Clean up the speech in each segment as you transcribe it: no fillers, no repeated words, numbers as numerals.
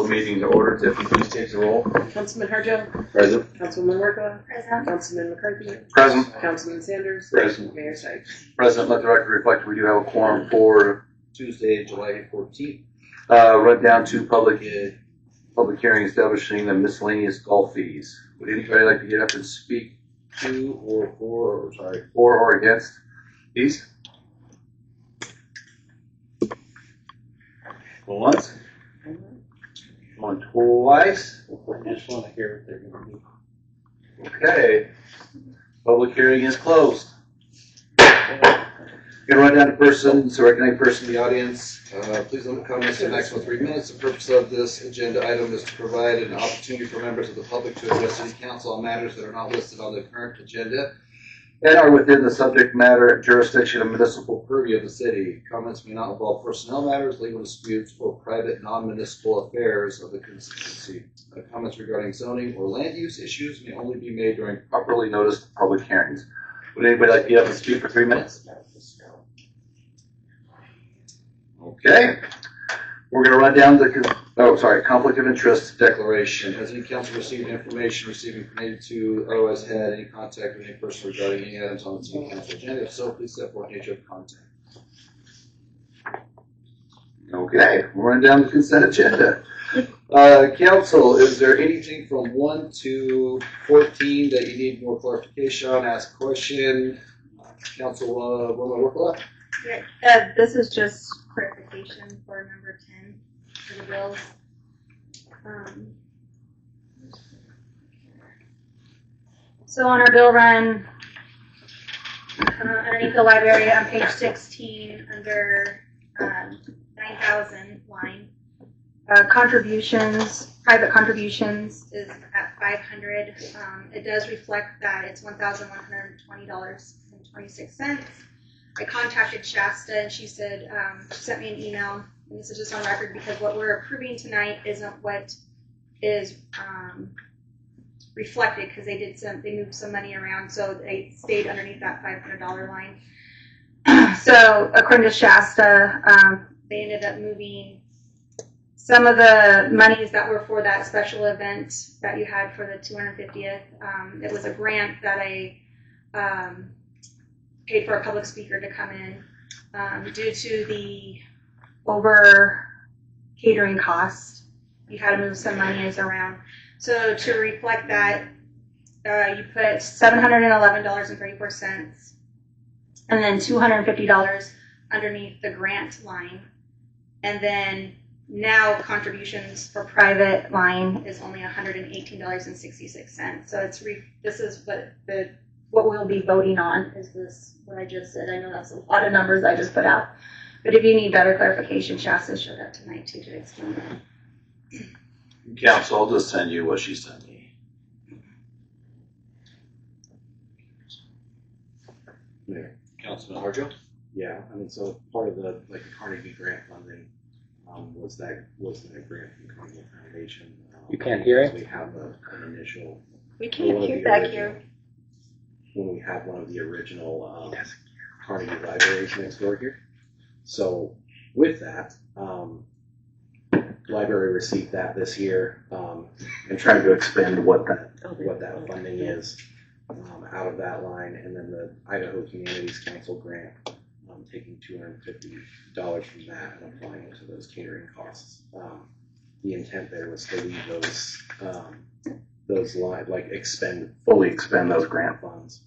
the meeting to order. Tiffany, please take the roll. Councilman Harjo. Present. Councilwoman Wirkkala. Present. Councilman McCarthy. Present. Councilman Sanders. Present. Mayor Sykes. Present. Let the record reflect we do have a quorum for Tuesday, July 14th. Run down to public hearing establishing the miscellaneous golf fees. Would anybody like to get up and speak to or for or against these? Once. Going twice. I just want to hear what they're going to do. Okay. Public hearing is closed. Gonna run down to persons, to recognize person in the audience. Please limit comments to a maximum of 3 minutes. The purpose of this agenda item is to provide an opportunity for members of the public to address City Council on matters that are not listed on the current agenda and are within the subject matter jurisdiction of municipal purview of the city. Comments may not involve personnel matters, legal disputes, or private non-municipal affairs of the constituency. Comments regarding zoning or land use issues may only be made during properly noticed public hearings. Would anybody like to get up and speak for 3 minutes? Okay. We're going to run down the conflict of interest declaration. Has any council received information related to otherwise had any contact with any person regarding any items on the city council agenda? If so, please set forth nature of contact. Okay, we're running down the consent agenda. Council, is there anything from 1 to 14 that you need more clarification on? Ask question. Councilwoman Wirkkala? This is just clarification for number 10 for the bills. So on our bill run, underneath the library on page 16, under 9,000 line, contributions, private contributions is at 500. It does reflect that it's $1,120.26. I contacted Shasta and she said, she sent me an email, and this is just on record because what we're approving tonight isn't what is reflected, because they moved some money around, so they stayed underneath that $500 line. So according to Shasta, they ended up moving some of the monies that were for that special event that you had for the 250th. It was a grant that I paid for a public speaker to come in. Due to the over catering cost, you had to move some monies around. So to reflect that, you put $711.34 and then $250 underneath the grant line. And then now contributions for private line is only $118.66. So this is what we'll be voting on, is this what I just said. I know that's a lot of numbers I just put out. But if you need better clarification, Shasta showed up tonight too to explain that. Council, I'll just send you what she sent me. Mayor. Councilman Harjo? Yeah, I mean, so part of the Carnegie grant funding was that grant from Carnegie Foundation. You can't hear it? We have an initial. We can't hear back here. When we have one of the original Carnegie libraries next door here. So with that, library received that this year and trying to expend what that funding is out of that line, and then the Idaho Communities Council grant, taking $250 from that and applying it to those catering costs. The intent there was to leave those lines, fully expend those grant funds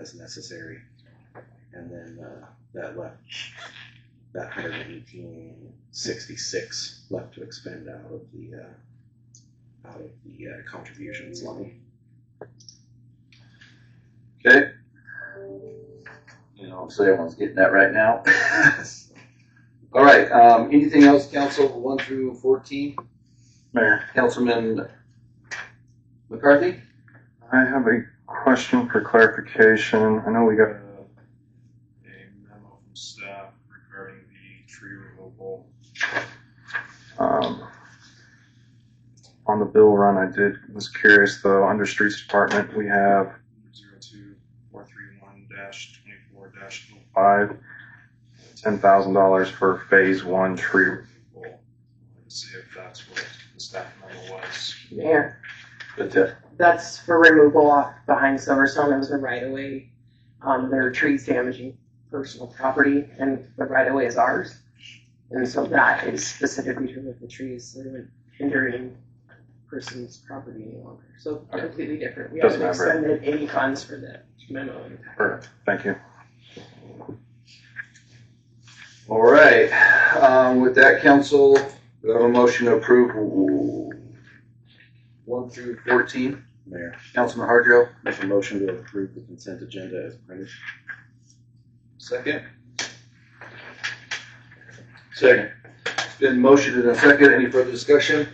as necessary, and then that left that $118.66 left to expend out of the contributions line. Okay. So everyone's getting that right now. All right. Anything else, Council, 1 through 14? Mayor. Councilman McCarthy? I have a question for clarification. I know we got a memo from staff regarding the tree removal. On the bill run, I was curious though. Under Streets Department, we have 02431-24-05, $10,000 for phase 1 tree removal. see if that's what the staff memo was. Mayor, That's it. that's for removal off behind Silverstone. It was a right of way. There are trees damaging personal property, and the right of way is ours. And so that is specifically to remove the trees, so they wouldn't hinder any person's property any longer. So completely different. We Doesn't haven't matter. expended any funds for the memo impact. Perfect. Thank you. All right, with that, council, we have a motion to approve 1 through 14. Mayor, Councilman Harjo, make a motion to approve the consent agenda as printed. second. Second. It's been motioned and a second. Any further discussion?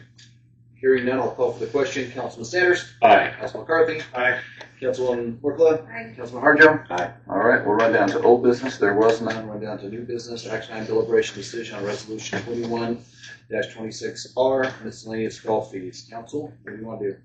Hearing none, I'll call for the question. Councilman Sanders? Aye. Councilman McCarthy? Aye. Councilwoman Wirkkala? Aye. Councilman Harjo? Aye. All right, we'll run down to old business. There was none. Run down to new business. Action item deliberation decision on resolution 21-26R, miscellaneous golf fees. Council, what do you want to do?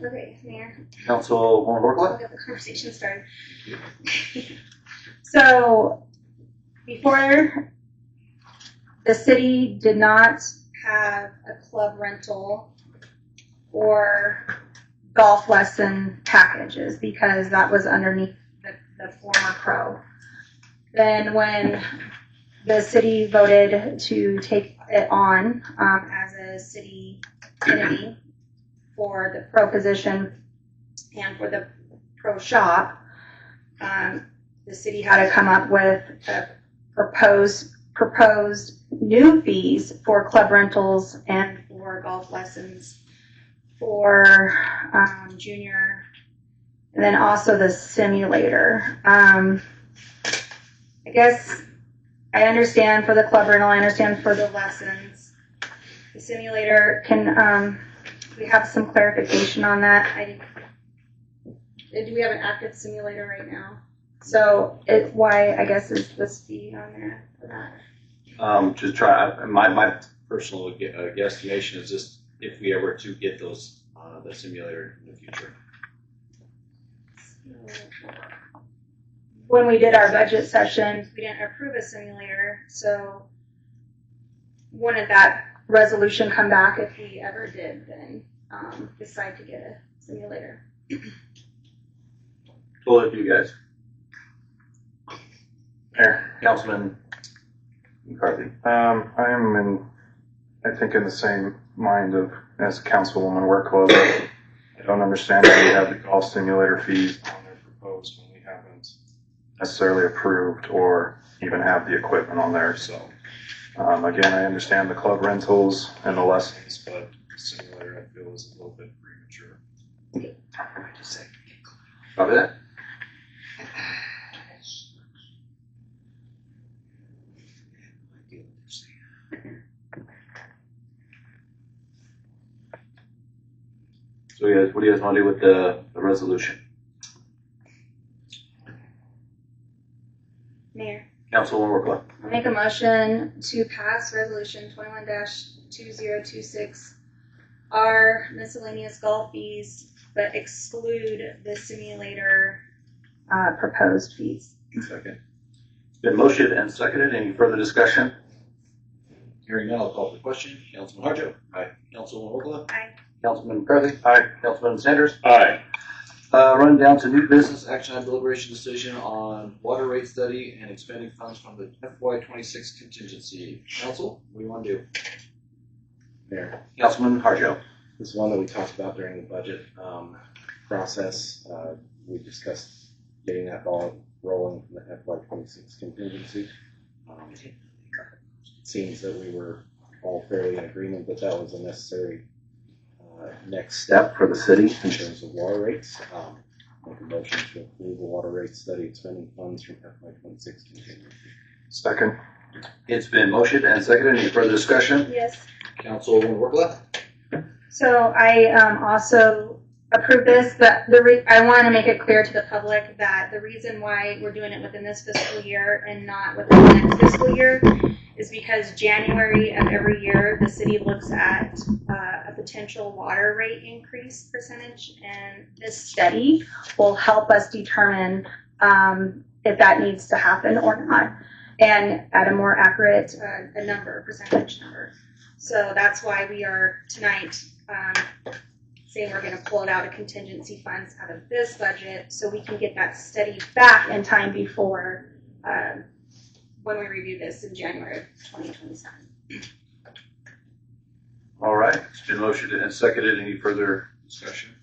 Okay, Mayor, Councilwoman we'll Wirkkala? get the conversation started. So, before, the city did not have a club rental or golf lesson packages because that was underneath the former pro. Then when the city voted to take it on as a city entity for the pro position and for the pro shop, the city had to come up with a proposed new fees for club rentals and for golf lessons for junior, and then also the simulator. I guess I understand for the club rental, I understand for the lessons. The simulator, can we have some clarification on that? Do we have an active simulator right now? So why, I guess, is this fee on there for that? Just try, my personal guesstimation is just if we ever to get those, the simulator in the future. When we did our budget session, we didn't approve a simulator, so wouldn't that resolution come back if we ever did then decide to get a simulator? Well, if you guys. Mayor. Councilman McCarthy. I am I think in the same mind as Councilwoman Wirkkala. I don't understand why we have the golf simulator fees on there proposed when we haven't necessarily approved or even have the equipment on there. So again, I understand the club rentals and the lessons, but the simulator I feel is a little bit premature. Copy that? So what do you guys want to do with the resolution? Mayor, Councilwoman Wirkkala. I'll make a motion to pass resolution 21-2026, our miscellaneous golf fees, but exclude the simulator proposed fees. Second. It's been motioned and seconded. Any further discussion? Hearing none, I'll call for the question. Councilman Harjo. Aye. Councilwoman Wirkkala. Aye. Councilman McCarthy. Aye. Councilman Sanders. Aye. Run down to new business, action on deliberation decision on water rate study and expending funds from the FY26 contingency. Council, what do you want to do? Mayor, Councilman Harjo. this is one that we talked about during the budget process. We discussed getting that ball rolling from the FY26 contingency. It seems that we were all fairly in agreement that that was a necessary next step for the city in terms of water rates. Make a motion to approve the water rate study expending funds from FY26 contingency. Second. It's been motioned and seconded. Any further discussion? Yes. Councilwoman Wirkkala. So I also approve this, but I want to make it clear to the public that the reason why we're doing it within this fiscal year and not within the next fiscal year is because January of every year, the city looks at a potential water rate increase percentage, and this study will help us determine if that needs to happen or not, and at a more accurate percentage number. So that's why we are tonight saying we're going to pull it out of contingency funds out of this budget so we can get that study back in time before when we review this in January of 2027. All right, it's been motioned and seconded. Any further discussion?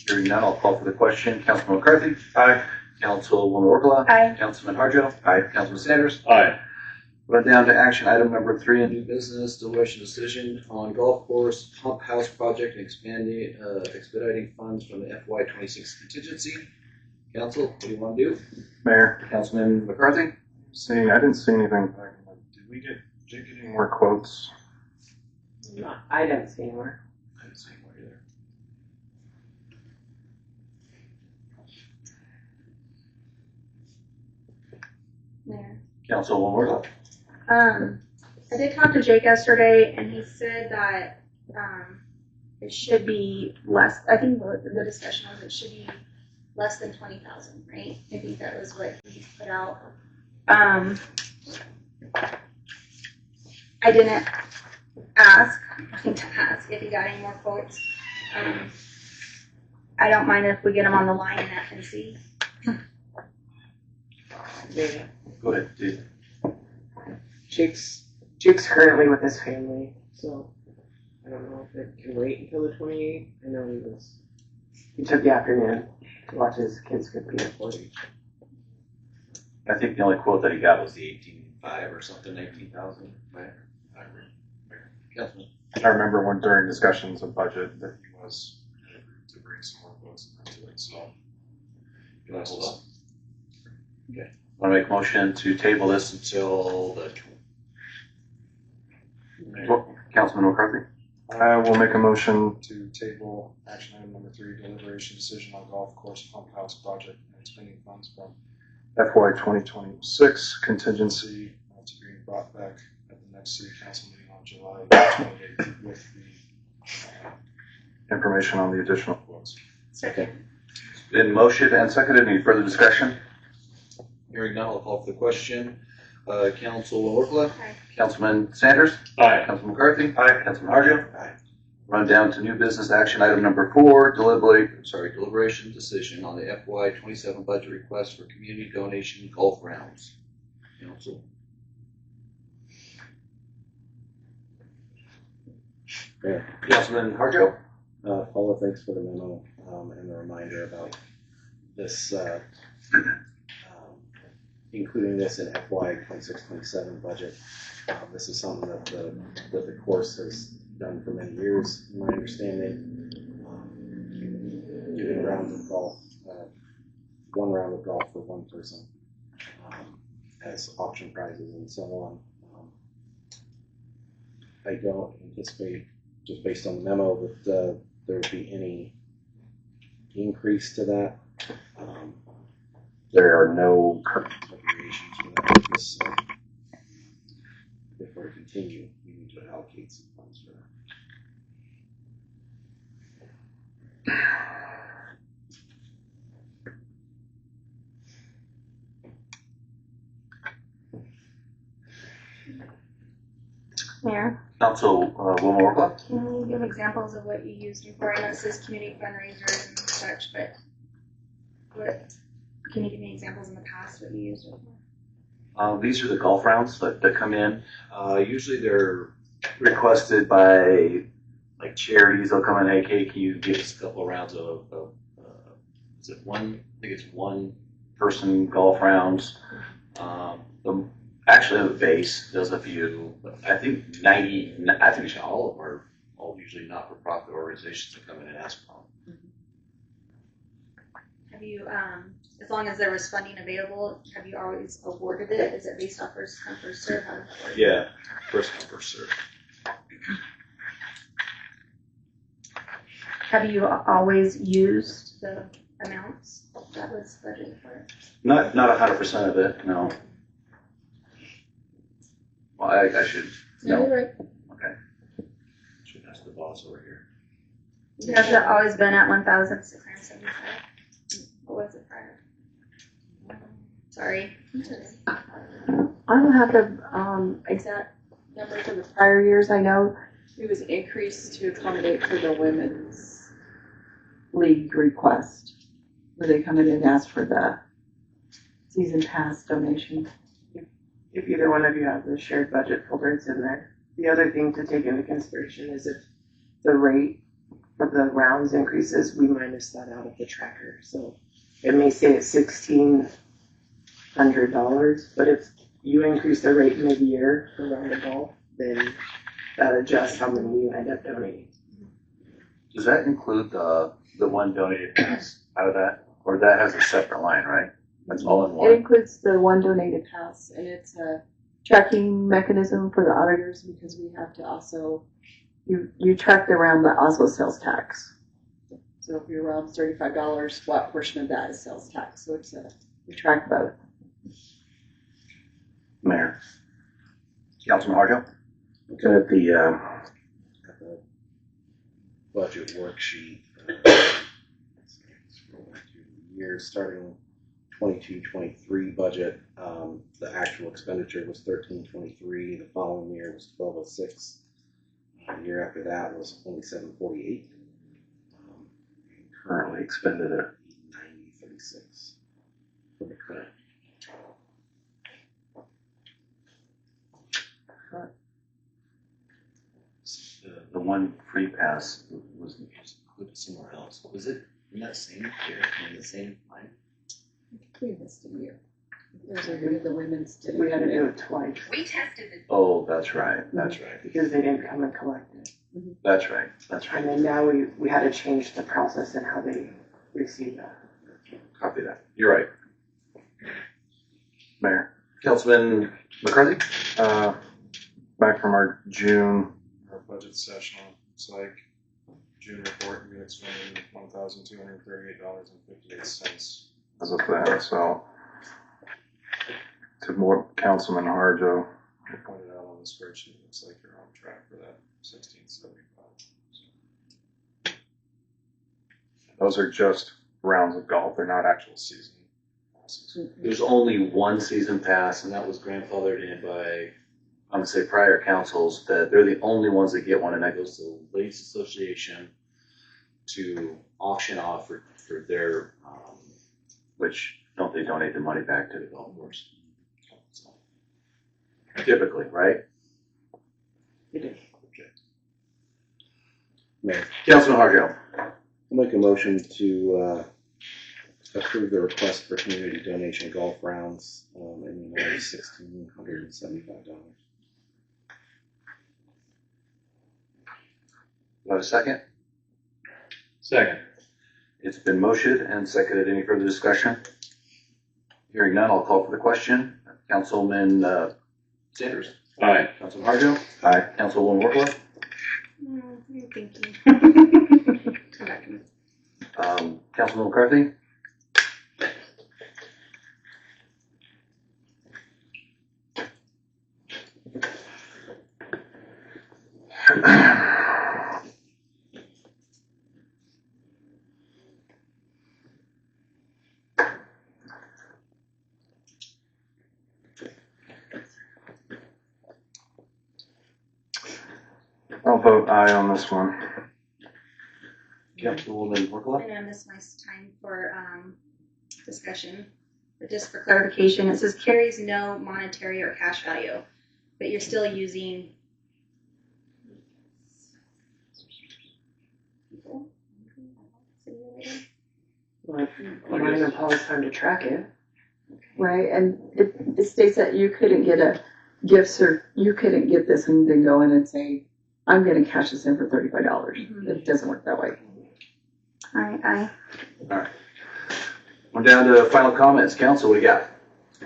Hearing none, I'll call for the question. Councilman McCarthy? Aye. Councilwoman Wirkkala? Aye. Councilman Harjo? Aye. Councilman Sanders? Aye. Run down to action item number 3 New business, deliberation decision on golf course pump house project and expediting funds from the FY26 contingency. Council, what do you want to do? Mayor, Councilman McCarthy? I didn't see anything back. Did we get any more quotes? No, I didn't see anywhere. I didn't see one either. Mayor. Councilwoman Wirkkala? I did talk to Jake yesterday, and he said that it should be less. I think the discussion was it should be less than 20,000, right? I think that was what he put out. I didn't ask. I think to ask if he got any more quotes. I don't mind if we get him on the line and see. Yeah. Go ahead, dude. Jake's currently with his family, so I don't know if it can wait until the 28th. I know he took the afternoon to watch his kids get P40. I think the only quote that he got was the 18.5 or something, 18,000. Right? Councilman. I remember when during discussions of budget that he was to bring some more quotes into it, so. You want to hold on? Okay. Want to make a motion to table this until the Councilman McCarthy? I will make a motion to table action item number 3, deliberation decision on golf course pump house project and expending funds from FY 2026 contingency to be brought back at the next city council meeting on July 28th with the information on the additional quotes. Second. Been motioned and seconded. Any further discussion? Hearing none, I'll call for the question. Councilwoman Wirkkala? Aye. Councilman Sanders? Aye. Councilman McCarthy? Aye. Councilman Harjo? Aye. Run down to new business action item number 4, deliberation decision on the FY27 budget request for community donation golf rounds. Council. Yeah. Councilman Harjo? Paula, thanks for the memo and the reminder about this, including this in FY 26-27 budget. This is something that the course has done for many years, in my understanding. Giving rounds of golf, 1 round of golf for 1 person, as auction prizes and so on. I don't anticipate, just based on the memo, that there would be any increase to that. There are no current appropriations for that purpose, so if we're to continue, we need to allocate some funds for that. Mayor, Councilwoman Wirkkala? can you give examples of what you used before? I know it says community fundraisers and such, but can you give me examples in the past what you used it for? These are the golf rounds that come in. Usually they're requested by like charities. They'll come in, hey, can you give us a couple of rounds of is it one? I think it's 1 person golf rounds. Actually, the base does a few, but I think actually all of them are all usually not-for-profit organizations that come in and ask for them. Have you, as long as there was funding available, have you always awarded it? Is it based off first come, first serve? How does it work? Yeah, first come, first serve. Have you always used the amounts that was budgeted for it? Not 100% of it, no. Well, I should, no, okay. Should ask the boss over here. Has it always been at 1,675? What was it prior? Sorry. I don't have the exact number for the prior years. I know it was increased to accommodate for the women's league request, where they come in and ask for the season pass donation. If either one of you have the shared budget folder, it's in there. The other thing to take into consideration is if the rate of the rounds increases, we minus that out of the tracker. So it may say it's $1,600, but if you increase the rate mid-year for round of golf, then that adjusts how many you end up donating. Does that include the one donated pass out of that? Or that has a separate line, right? That's all in It one? includes the one donated pass, and it's a tracking mechanism for the auditors because we have to also, you track the round but also sales tax. So if your round's $35, what portion of that is sales tax? So it's we track both. Mayor. Councilman Harjo? Looking at the budget worksheet, scrolling through the years starting 22-23 budget, the actual expenditure was 1323. The following year was 1206. The year after that was only 748. Currently expended at 9036 for the current. The one free pass was included somewhere else. Was it in that same year, in the same line? We missed a year. There's a year the women's did. We had to do it twice We tested it. Oh, that's right, that's right, because they didn't come and collect it. that's right, that's And right. then now we had to change the process and how they receive that. Copy that. You're right. Mayor, Councilman McCarthy? back from our June budget session, it's like June report, we expended $1,238.58 as of then. So to what Councilman Harjo pointed out on the spreadsheet, it looks like you're on track for that 1675. Those are just rounds of golf. They're not actual season passes. There's only one season pass, and that was grandfathered in by, I'm gonna say prior councils, that they're the only ones that get one, and that goes to the Ladies Association to auction off for their, which don't they donate the money back to the golf course? So, typically, right? It is. Mayor, Councilman Harjo. I'll make a motion to approve the request for community donation golf rounds in the amount of $1,675. Do I have a second? Second. It's been motioned and seconded. Any further discussion? Hearing none, I'll call for the question. Councilman Sanders. Aye. Councilman Harjo. Aye. Councilwoman Wirkkala. I'm thinking. Come back to me. Councilman McCarthy. I'll vote aye on this one. Councilwoman Wirkkala. I know this is my time for discussion, but just for clarification, it says carries no monetary or cash value, but you're still using people. Well, mine and Paul's time to track it. Right, and it states that you couldn't get a gift cert, you couldn't get this and then go in and say, I'm gonna cash this in for $35. Mhm. It doesn't work that way. Aye. We're down to final comments. Council, what do you got?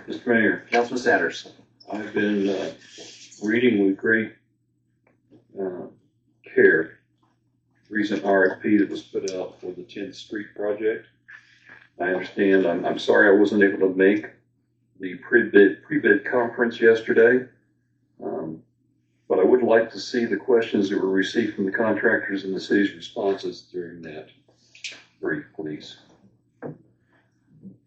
Mr. Mayor, Councilman Sanders. I've been reading with great care recent RFP that was put out for the 10th Street project. I understand, I'm sorry I wasn't able to make the pre-bid conference yesterday. But I would like to see the questions that were received from the contractors and the city's responses during that brief, please.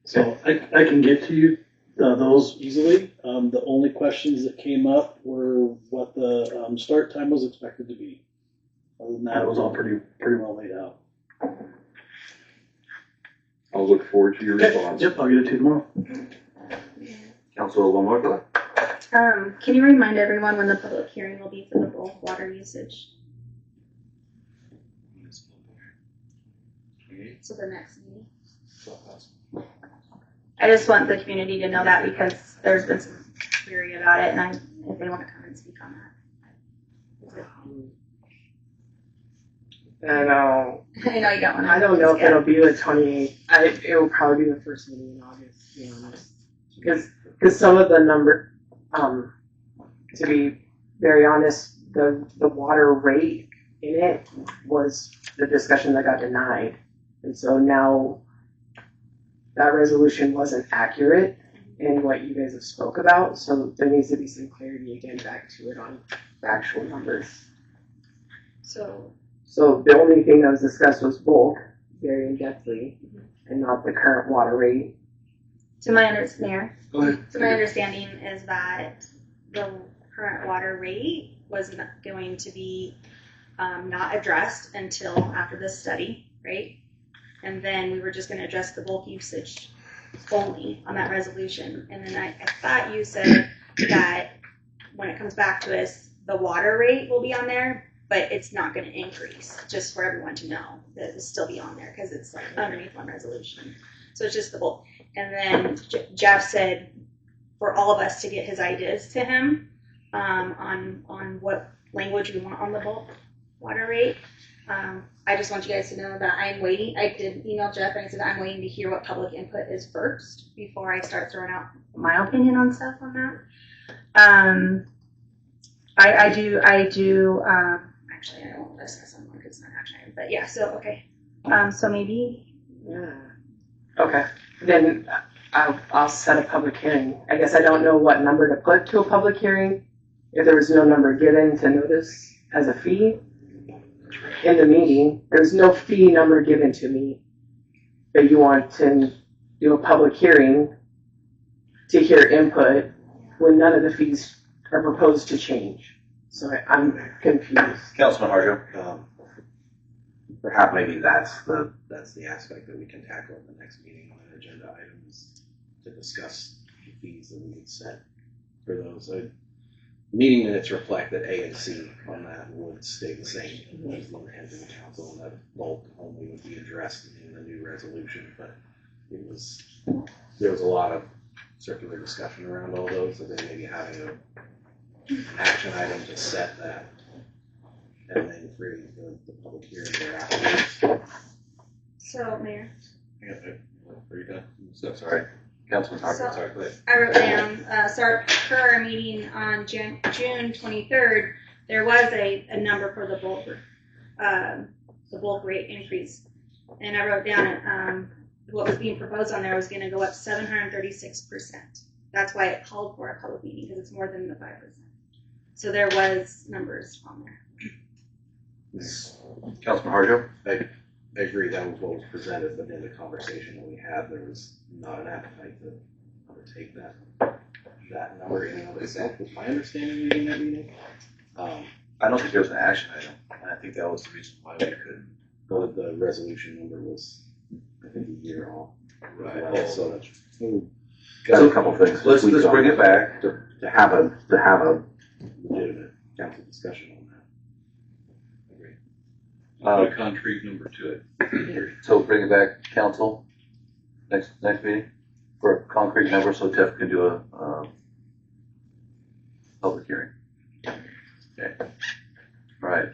So I can get to you those easily. The only questions that came up were what the start time was expected to be. Other than that, it was all pretty well laid out. I'll look forward to your response. Yep, I'll get it to you tomorrow. Councilwoman Wirkkala? Can you remind everyone when the public hearing will be for the bulk water usage? So the next meeting. I just want the community to know that because there's been some query about it, and if they want to come and speak on that. And I know you got one. I don't know if it'll be the 28th. It will probably be the first meeting in August, to be honest. Because some of the number, to be very honest, the water rate in it was the discussion that got denied. And so now that resolution wasn't accurate in what you guys have spoke about. So there needs to be some clarity again back to it on the actual numbers. So the only thing that was discussed was bulk, very in-depthly, and not the current water rate. to my understanding, Go ahead. so my understanding is that the current water rate was not going to be not addressed until after this study, right? And then we were just going to address the bulk usage only on that resolution. And then I thought you said that when it comes back to us, the water rate will be on there, but it's not going to increase, just for everyone to know that it'll still be on there because it's like underneath one resolution. So it's just the bulk. And then Jeff said for all of us to get his ideas to him on what language we want on the bulk water rate. I just want you guys to know that I'm waiting. I did email Jeff and I said I'm waiting to hear what public input is first before I start throwing out my opinion on stuff on that. I do. Actually, I don't want to discuss on one because it's not action item. But yeah, so okay. So maybe. Yeah. Okay. Then I'll set a public hearing. I guess I don't know what number to put to a public hearing. If there was no number given to notice as a fee in the meeting, there's no fee number given to me. But you want to do a public hearing to hear input when none of the fees are proposed to change. So I'm confused. Councilman Harjo? Perhaps maybe that's the aspect that we can tackle in the next meeting on an agenda item is to discuss the fees that we would set for those. Meeting minutes reflect that A and C on that would stay the same as the intent of the council, and that bulk only would be addressed in the new resolution. But there was a lot of circular discussion around all those, and then maybe having an action item to set that, and then really the public hearing thereafter. So Mayor. Are you done? So, sorry. Councilman Harjo, So- sorry, go ahead. I wrote down, for our meeting on June 23rd, there was a number for the bulk rate increase. And I wrote down, what was being proposed on there was gonna go up 736%. That's why it called for a public meeting, because it's more than the 5%. So there was numbers on there. Councilman Harjo? I agree that was what was presented, but in the conversation that we had, there was not an appetite to undertake that number in and of itself, was my understanding in that meeting. I don't think there was an action item, and I think that was the reason why we couldn't. The resolution number was, I think, a year off. Right. So that's Got a couple things. Let's bring it back. to have a legitimate council discussion on that. Put a concrete number to it. So bring it back, council, next meeting, for a concrete number, so Jeff can do a public hearing. Okay. All right.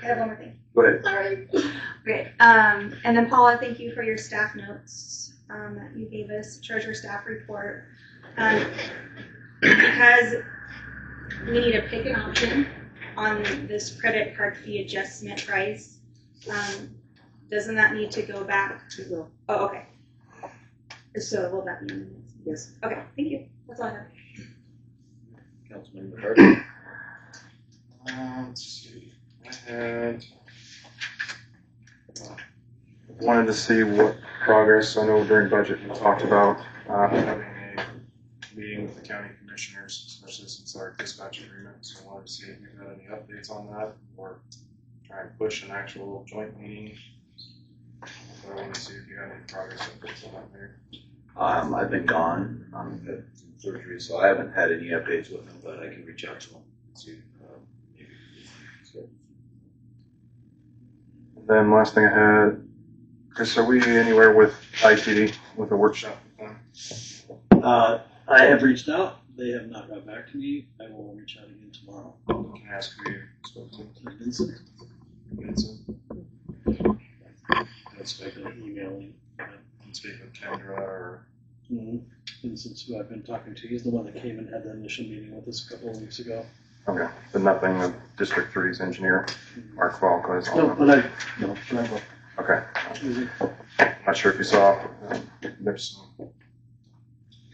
I have one more thing. Go ahead. Sorry. Okay. And then Paula, thank you for your staff notes that you gave us, treasurer staff report. Because we need to pick an option on this credit card fee adjustment price. Doesn't that need to go back? It will. Oh, okay. So will that be in the minutes? Yes. Okay, thank you. That's all I have. Councilman McCarthy. Let's see. I had wanted to see what progress. I know during budget we talked about having a meeting with the county commissioners, especially since our dispatch agreement. So I wanted to see if you had any updates on that, or try and push an actual joint meeting. So I want to see if you had any progress updates on that there. I've been gone. Had some surgery, so I haven't had any updates with him, but I can reach out to him and see. Maybe. And then last thing I had, Chris, are we anywhere with ITD with a workshop plan? I have reached out. They have not got back to me. I will reach out again tomorrow. Can I ask who you spoke to? Vincent, Vincent? that's like an emailing. Speak with Kendra or? Vincent's who I've been talking to. He's the one that came and had the initial meeting with us a couple of weeks ago. Okay, but nothing of District 3's engineer, Mark Falk, is on No, that. but no, driver. Okay. Not sure if you saw, there's some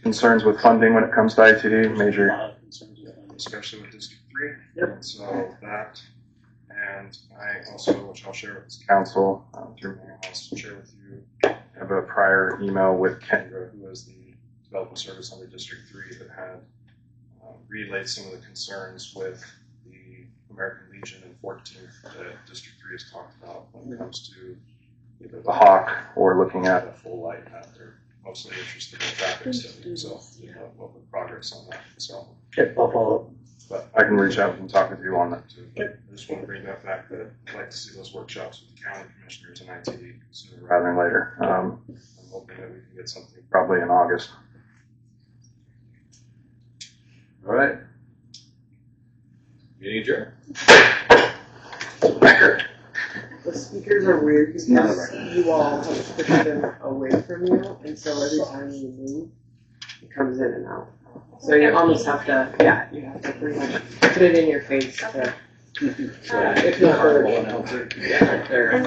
concerns with funding when it comes to ITD, major, especially with District 3. Yep. So that, and I also, which I'll share with this council, through Mayor, I'll also share with you, have a prior email with Kendra, who is the development service under District 3 that had relayed some of the concerns with the American Legion and 14th that District 3 has talked about when it comes to either the Hawk or looking at a full light path. They're mostly interested in traffic study, so what would progress on that. So, Okay, I'll follow but I can reach out and talk with you on that too. But I just want to bring that back that I'd like to see those workshops with the county commissioners and ITD sooner rather than later. I'm hoping that we can get something probably in August. All right. Meeting adjourned. The speakers are weird because you all have pushed them away from you, and so every time you move, it comes in and out. So you almost have to, you have to pretty much put it in your face to, if not Horrible hurt. announcer. Yeah, there.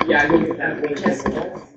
Yeah, I can get that.